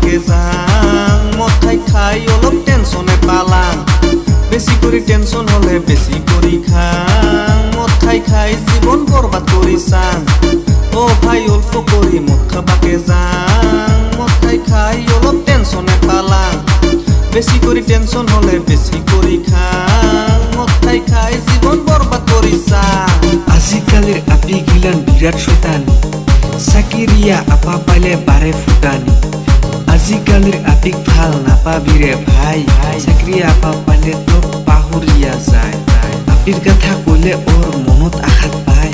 বাকে যাং মদ খাই খাই অলপ টেনশনে পালাং বেশি করে টেনশন হলে বেশি করে খাং মদ খাই খাই জীবন বরবাদ করি চাং ও ভাই অল্প করে মদ খাবাকে যাং মদ খাই খাই অলপ টেনশনে পালাং বেশি করে টেনশন হলে বেশি করে খাং মদ খাই খাই জীবন বরবাদ করি চাং আজিকালির আপি গিলান বিরাট শয়তানি সাকিরিয়া আপা পাইলে বারে ফুটানি আজিকালির আপিক ভাল নাপাবি রে ভাই সাকিরিয়া আপা পাইলে তো পাহরিয়া যায় আপির কথা কইলে ওর মনত আঘাত পায়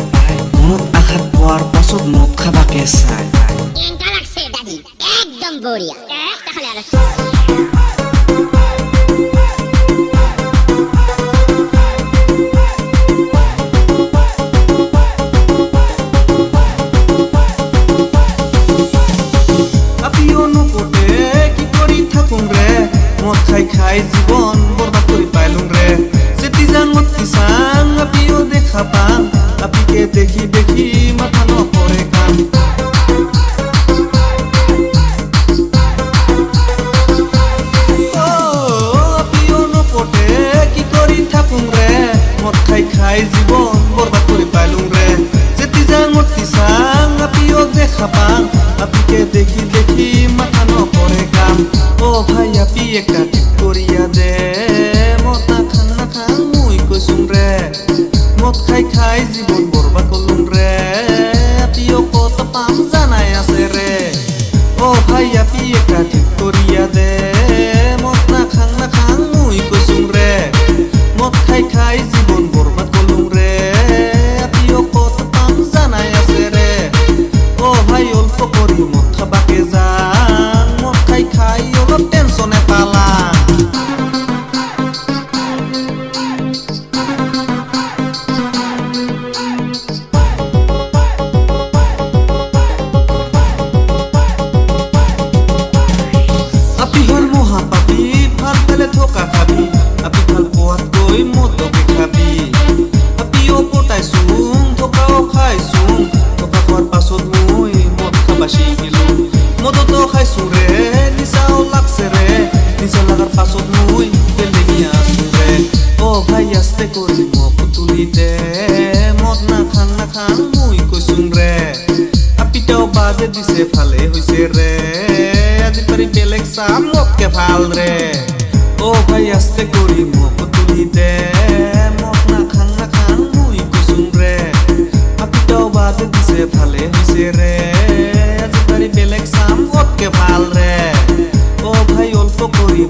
মনত আঘাত পোৱাৰ পাছত মদ খাবাকে চায় কেনকা লাগছে দাদি একদম বড়িয়া তাহলে আর মদ খাই খাই জীবন বরবাদ করে পাইলুম রে যেতি যান মতি চাং আপিও দেখা পাং আপিকে দেখি দেখি মাথা নপরে কাম আপিও নপটে কি করি থাকুম রে মদ খাই খাই জীবন বরবাদ করে পাইলুম রে যেতি যান মতি চাং আপিও দেখা পাং আপিকে দেখি দেখি মাথা নপরে কাম ও ভাই আপি একটা ঠিক করিয়া দে মদ না খাং মুই কইসুম রে মদ খাই খাই জীবন বরবাদ করলুম রে আপিও কত পাম জানাই আছে রে ও ভাই আপি একটা ঠিক করিয়া দে মদ না খাং মুই কইসুম রে মদ খাই খাই জীবন বরবাদ করলুম রে আপিও কত পাম জানাই আছে রে ও ভাই অল্প করি মদ খাবাকে যাং মদ খাই খাই অলপ টেনশনে পালাং আপি হল মহাপাপি ভাল পেলে ধোকা খাবি আপি ভাল পোৱাত গৈ মদকে খাবি আপিও পটাইছোং ধোকাও খাইছোং ধোকা খোৱাৰ পাছত মই মদ খাবা শিকিলো মদতো খাইছো ৰে নিচাও লাগছে ৰে নিচা লাগাৰ পাছত মই বেলেগি আছো ৰে ও ভাই আস্তে কৰি মোক তুলি দে মদ না খাং মই কৈছোং ৰে আপিটাও বাজে দিছে ভালে হৈছে ৰে আজি পাৰি বেলেগ চাম মদকে ভাল ৰে ও ভাই আস্তে কৰি মোক তুলি দে মদ না খাং মই কৈছোং ৰে আপিটাও বাজে দিছে ভালে হৈছে ৰে আজি পাৰি বেলেগ চাম মদকে ভাল ৰে ও ভাই অল্প কৰি